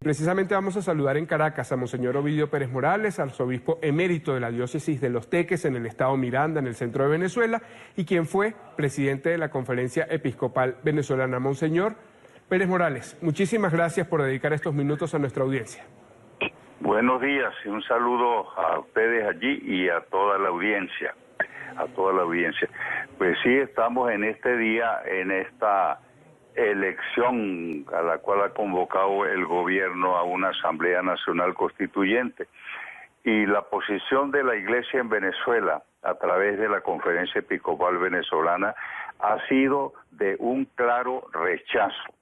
Precisamente vamos a saludar en Caracas a Monseñor Ovidio Pérez Morales, arzobispo emérito de la diócesis de Los Teques en el estado Miranda, en el centro de Venezuela, y quien fue presidente de la Conferencia Episcopal Venezolana. Monseñor Pérez Morales, muchísimas gracias por dedicar estos minutos a nuestra audiencia. Buenos días y un saludo a ustedes allí y a toda la audiencia, Pues sí, estamos en este día, en esta elección a la cual ha convocado el gobierno a una Asamblea Nacional Constituyente. Y la posición de la Iglesia en Venezuela, a través de la Conferencia Episcopal Venezolana, ha sido de un claro rechazo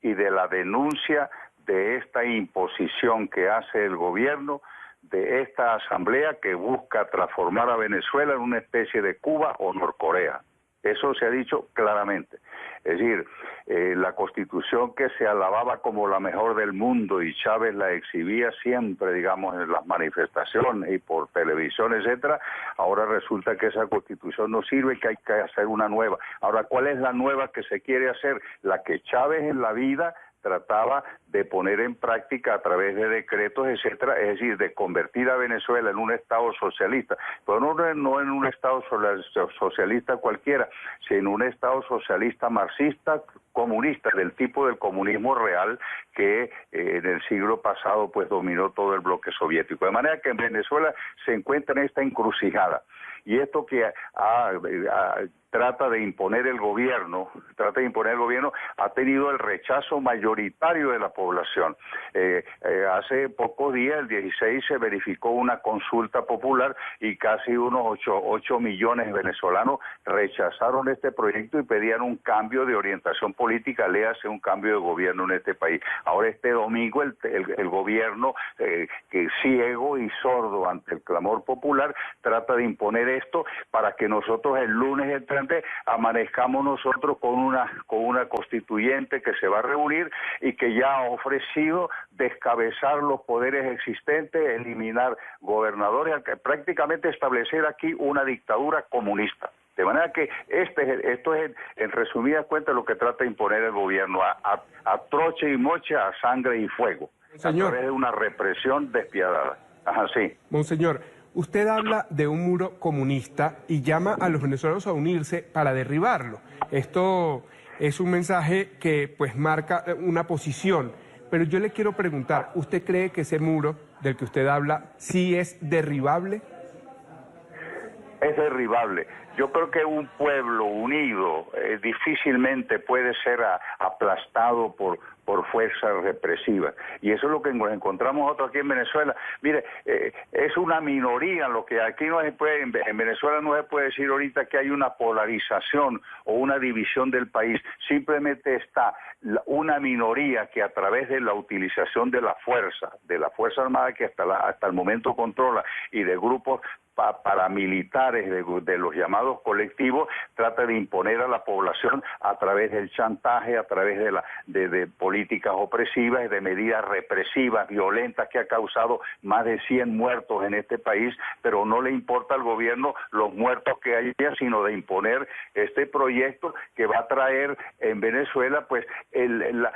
y de la denuncia de esta imposición que hace el gobierno, de esta asamblea que busca transformar a Venezuela en una especie de Cuba o Norcorea. Eso se ha dicho claramente. Es decir, la Constitución que se alababa como la mejor del mundo y Chávez la exhibía siempre, digamos, en las manifestaciones y por televisión, etcétera, ahora resulta que esa Constitución no sirve, que hay que hacer una nueva. Ahora, ¿cuál es la nueva que se quiere hacer? La que Chávez en la vida trataba de poner en práctica a través de decretos, etcétera, es decir, de convertir a Venezuela en un Estado socialista, pero no en un Estado socialista cualquiera, sino en un Estado socialista marxista, comunista, del tipo del comunismo real que en el siglo pasado pues dominó todo el bloque soviético. De manera que en Venezuela se encuentra en esta encrucijada. Y esto que trata de imponer el gobierno, ha tenido el rechazo mayoritario de la población. Hace pocos días, el 16, se verificó una consulta popular y casi unos 8 millones de venezolanos rechazaron este proyecto y pedían un cambio de orientación política, léase un cambio de gobierno en este país. Ahora este domingo el gobierno, que ciego y sordo ante el clamor popular, trata de imponer esto para que nosotros el lunes entrante amanezcamos nosotros con una constituyente que se va a reunir y que ya ha ofrecido descabezar los poderes existentes, eliminar gobernadores, prácticamente establecer aquí una dictadura comunista. De manera que esto es en resumidas cuentas lo que trata de imponer el gobierno, a troche y moche, a sangre y fuego, Monseñor, a través de una represión despiadada. Ajá, sí. Monseñor, usted habla de un muro comunista y llama a los venezolanos a unirse para derribarlo. Esto es un mensaje que pues marca una posición, pero yo le quiero preguntar, ¿usted cree que ese muro del que usted habla sí es derribable? Es derribable. Yo creo que un pueblo unido difícilmente puede ser aplastado por fuerzas represivas. Y eso es lo que nos encontramos nosotros aquí en Venezuela. Mire, es una minoría lo que aquí no se puede, en Venezuela no se puede decir ahorita que hay una polarización o una división del país. Simplemente está una minoría que a través de la utilización de la Fuerza Armada que hasta el momento controla y de grupos paramilitares de los llamados colectivos, trata de imponer a la población a través del chantaje, a través de políticas opresivas y de medidas represivas, violentas, que ha causado más de 100 muertos en este país, pero no le importa al gobierno los muertos que haya, sino de imponer este proyecto que va a traer en Venezuela pues el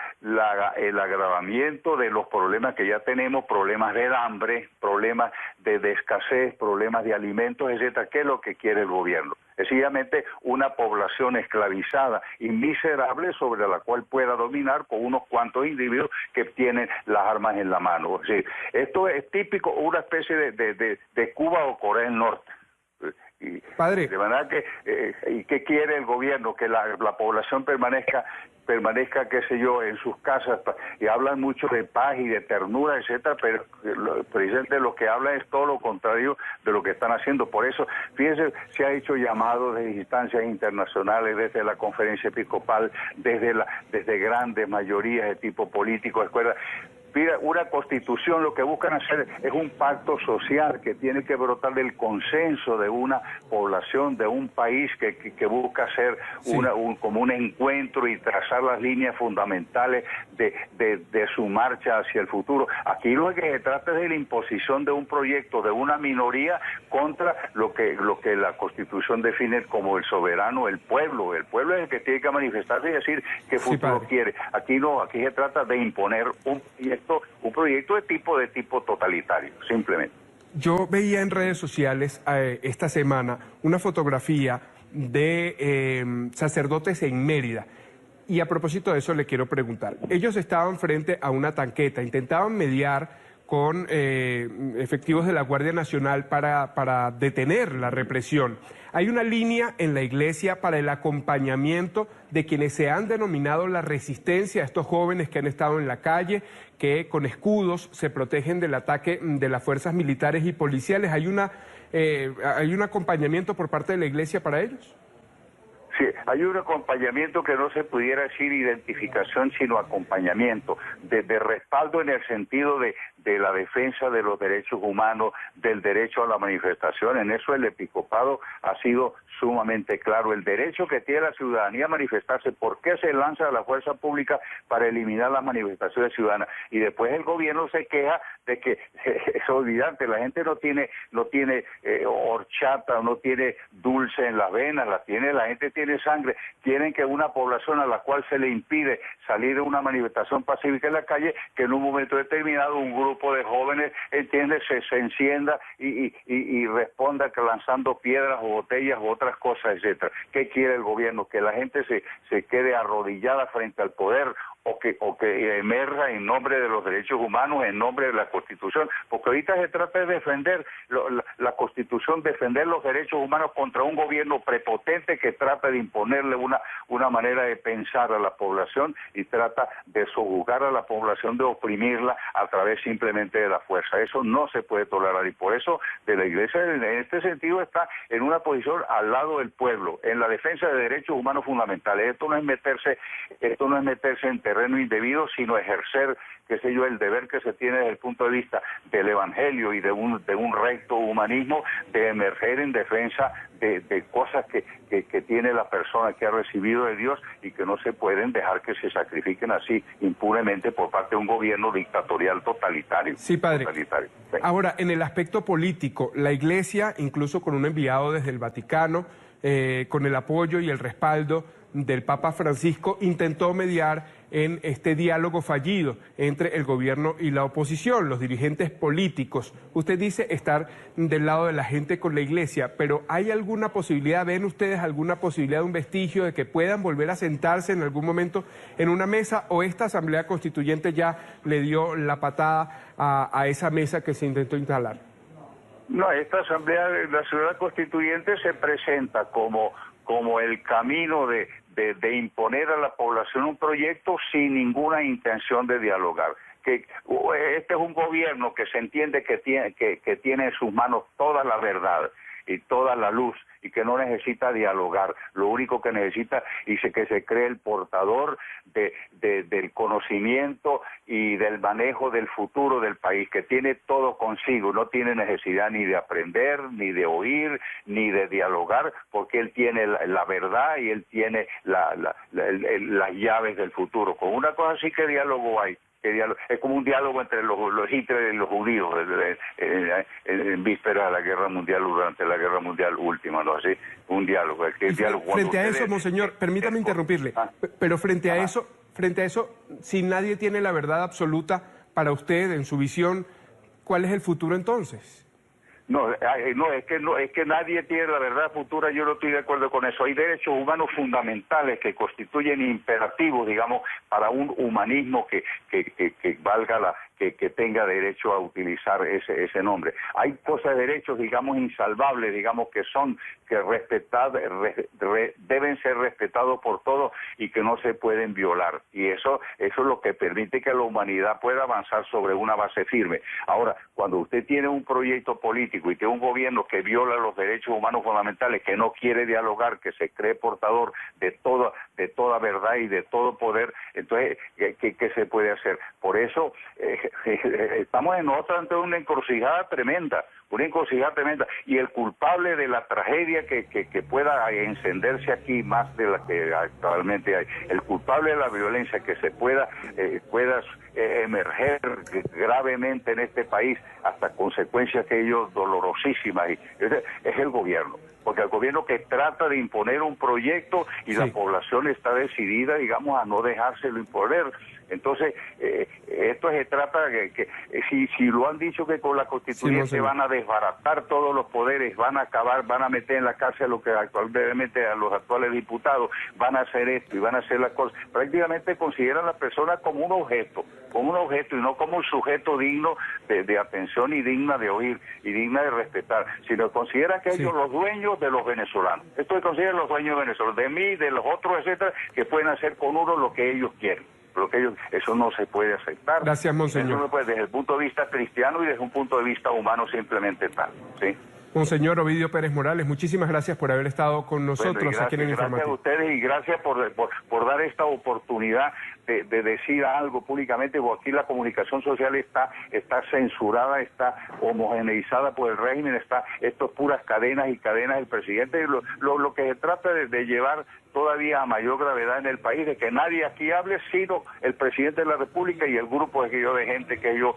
agravamiento de los problemas que ya tenemos, problemas de hambre, problemas de escasez, problemas de alimentos, etcétera. ¿Qué es lo que quiere el gobierno? Es sencillamente una población esclavizada y miserable sobre la cual pueda dominar con unos cuantos individuos que tienen las armas en la mano. Es decir, esto es típico, una especie de Cuba o Corea del Norte. Padre, de manera que ¿y qué quiere el gobierno? Que la población permanezca, qué sé yo, en sus casas, y hablan mucho de paz y de ternura, etcétera, pero precisamente lo que hablan es todo lo contrario de lo que están haciendo. Por eso, fíjense, se ha hecho llamados de instancias internacionales, desde la Conferencia Episcopal, desde grandes mayorías de tipo político, escuelas. Mira, una constitución lo que buscan hacer es un pacto social que tiene que brotar del consenso de una población, de un país que busca hacer como un encuentro y trazar las líneas fundamentales de su marcha hacia el futuro. Aquí lo que se trata es de la imposición de un proyecto de una minoría contra lo que la Constitución define como el soberano, el pueblo. El pueblo es el que tiene que manifestarse y decir qué futuro quiere. Aquí no, aquí se trata de imponer un proyecto proyecto de tipo totalitario, simplemente. Yo veía en redes sociales esta semana una fotografía de sacerdotes en Mérida. Y a propósito de eso le quiero preguntar. Ellos estaban frente a una tanqueta, intentaban mediar con efectivos de la Guardia Nacional para detener la represión. Hay una línea en la iglesia para el acompañamiento de quienes se han denominado la resistencia, a estos jóvenes que han estado en la calle, que con escudos se protegen del ataque de las fuerzas militares y policiales. ¿Hay un acompañamiento por parte de la iglesia para ellos? Sí, hay un acompañamiento que no se pudiera decir identificación, sino acompañamiento, de respaldo en el sentido de la defensa de los derechos humanos, del derecho a la manifestación. En eso el episcopado ha sido sumamente claro. El derecho que tiene la ciudadanía a manifestarse. ¿Por qué se lanza a la fuerza pública para eliminar las manifestaciones ciudadanas? Y después el gobierno se queja de que es olvidante, la gente no tiene horchata, no tiene dulce en las venas, la gente tiene sangre. Quieren que una población a la cual se le impide salir a una manifestación pacífica en la calle, que en un momento determinado un grupo de jóvenes, ¿entiendes?, se encienda y responda que lanzando piedras o botellas u otras cosas, etcétera. ¿Qué quiere el gobierno? Que la gente se quede arrodillada frente al poder, o que emerja en nombre de los derechos humanos, en nombre de la Constitución, porque ahorita se trata de defender la Constitución, defender los derechos humanos contra un gobierno prepotente que trata de imponerle una manera de pensar a la población y trata de sojuzgar a la población, de oprimirla a través simplemente de la fuerza. Eso no se puede tolerar, y por eso de la Iglesia en este sentido está en una posición al lado del pueblo, en la defensa de derechos humanos fundamentales. Esto no es meterse en terreno indebido, sino ejercer, qué sé yo, el deber que se tiene desde el punto de vista del Evangelio y de un recto humanismo, de emerger en defensa de cosas que tiene la persona que ha recibido de Dios y que no se pueden dejar que se sacrifiquen así impunemente por parte de un gobierno dictatorial totalitario. Sí, padre. Totalitario. Sí. Ahora, en el aspecto político, la Iglesia, incluso con un enviado desde el Vaticano, con el apoyo y el respaldo del Papa Francisco, intentó mediar en este diálogo fallido entre el gobierno y la oposición, los dirigentes políticos. Usted dice estar del lado de la gente con la Iglesia, pero ¿hay alguna posibilidad, ven ustedes alguna posibilidad de un vestigio de que puedan volver a sentarse en algún momento en una mesa, o esta Asamblea Constituyente ya le dio la patada a esa mesa que se intentó instalar? No, esta Asamblea Nacional Constituyente se presenta como el camino de imponer a la población un proyecto sin ninguna intención de dialogar. Que este es un gobierno que se entiende que tiene en sus manos toda la verdad y toda la luz, y que no necesita dialogar. Lo único que necesita es que se cree el portador del conocimiento y del manejo del futuro del país, que tiene todo consigo, no tiene necesidad ni de aprender, ni de oír, ni de dialogar, porque él tiene la verdad y él tiene las llaves del futuro. Con una cosa sí que diálogo hay. Es como un diálogo entre los Hitler y los judíos en vísperas de la guerra mundial, durante la guerra mundial última, ¿no? Así, un diálogo. Frente a eso, monseñor, permítame interrumpirle, pero frente a eso, si nadie tiene la verdad absoluta para usted, en su visión, ¿cuál es el futuro entonces? No, es que nadie tiene la verdad futura. Yo no estoy de acuerdo con eso. Hay derechos humanos fundamentales que constituyen imperativos, digamos, para un humanismo que valga que tenga derecho a utilizar ese nombre. Hay cosas, derechos, digamos, insalvables, digamos, que deben ser respetados por todos y que no se pueden violar. Y eso es lo que permite que la humanidad pueda avanzar sobre una base firme. Ahora, cuando usted tiene un proyecto político y tiene un gobierno que viola los derechos humanos fundamentales, que no quiere dialogar, que se cree portador de toda verdad y de todo poder, entonces, ¿qué se puede hacer? Por eso estamos ante una encrucijada tremenda. una encrucijada tremenda, y el culpable de la tragedia que pueda encenderse aquí más de la que actualmente hay, el culpable de la violencia que se pueda emerger gravemente en este país hasta consecuencias que ellos dolorosísimas, es el gobierno. Porque el gobierno que trata de imponer un proyecto y la población está decidida, digamos, a no dejárselo imponer. Entonces, esto se trata de que si lo han dicho que con la constituyente van a desbaratar todos los poderes, van a acabar, van a meter en la cárcel a los que actualmente a los actuales diputados, van a hacer esto y van a hacer las cosas, prácticamente consideran a la persona como un objeto y no como un sujeto digno de atención y digna de oír y digna de respetar, sino consideran que ellos los dueños de los venezolanos. Esto se consideran los dueños venezolanos, de mí, de los otros, etcétera, que pueden hacer con uno lo que ellos quieren. Eso no se puede aceptar. Gracias, monseñor. Eso no puede, desde el punto de vista cristiano y desde un punto de vista humano simplemente tal, ¿sí? Monseñor Ovidio Pérez Morales, muchísimas gracias por haber estado con nosotros aquí en el Informativo. Gracias a ustedes y gracias por dar esta oportunidad de decir algo públicamente, porque aquí la comunicación social está censurada, está homogeneizada por el régimen, esto es puras cadenas y cadenas del presidente, y lo que se trata de llevar todavía a mayor gravedad en el país, de que nadie aquí hable sino el presidente de la República y el grupo de gente que yo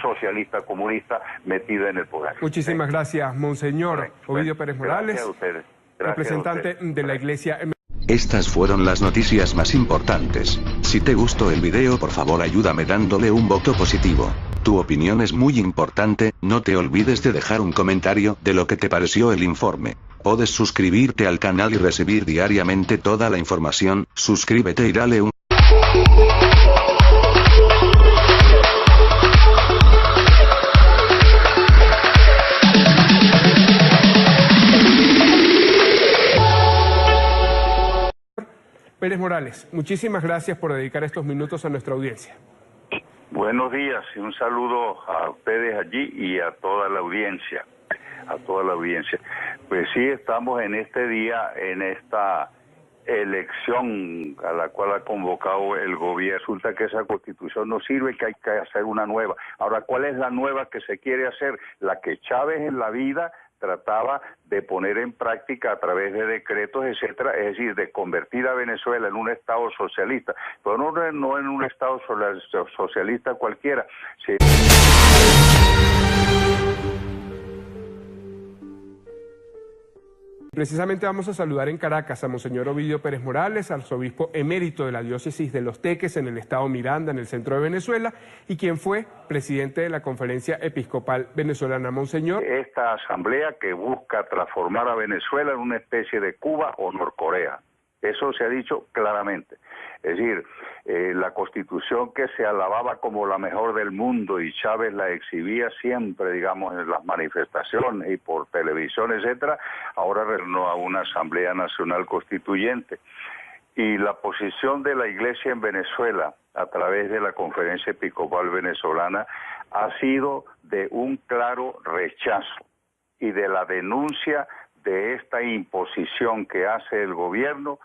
socialista, comunista, metida en el poder. Muchísimas gracias, monseñor Ovidio Pérez Morales, gracias a ustedes. representante de la Iglesia. Estas fueron las noticias más importantes. Si te gustó el video, por favor ayúdame dándole un voto positivo. Tu opinión es muy importante, no te olvides de dejar un comentario de lo que te pareció el informe. Puedes suscribirte al canal y recibir diariamente toda la información. Suscríbete y dale un Pérez Morales, muchísimas gracias por dedicar estos minutos a nuestra audiencia. Buenos días y un saludo a ustedes allí y a toda la audiencia. Pues sí, estamos en este día, en esta elección a la cual ha convocado el gobierno. Resulta que esa constitución no sirve, que hay que hacer una nueva. Ahora, ¿cuál es la nueva que se quiere hacer? La que Chávez en la vida trataba de poner en práctica a través de decretos, etcétera, es decir, de convertir a Venezuela en un Estado socialista, pero no en un Estado socialista cualquiera. Precisamente vamos a saludar en Caracas a monseñor Ovidio Pérez Morales, arzobispo emérito de la diócesis de Los Teques en el estado Miranda, en el centro de Venezuela, y quien fue presidente de la Conferencia Episcopal Venezolana. Monseñor. Esta asamblea que busca transformar a Venezuela en una especie de Cuba o Norcorea. Eso se ha dicho claramente. Es decir, la Constitución que se alababa como la mejor del mundo y Chávez la exhibía siempre, digamos, en las manifestaciones y por televisión, etcétera, ahora retornó a una Asamblea Nacional Constituyente. Y la posición de la Iglesia en Venezuela, a través de la Conferencia Episcopal Venezolana, ha sido de un claro rechazo y de la denuncia de esta imposición que hace el gobierno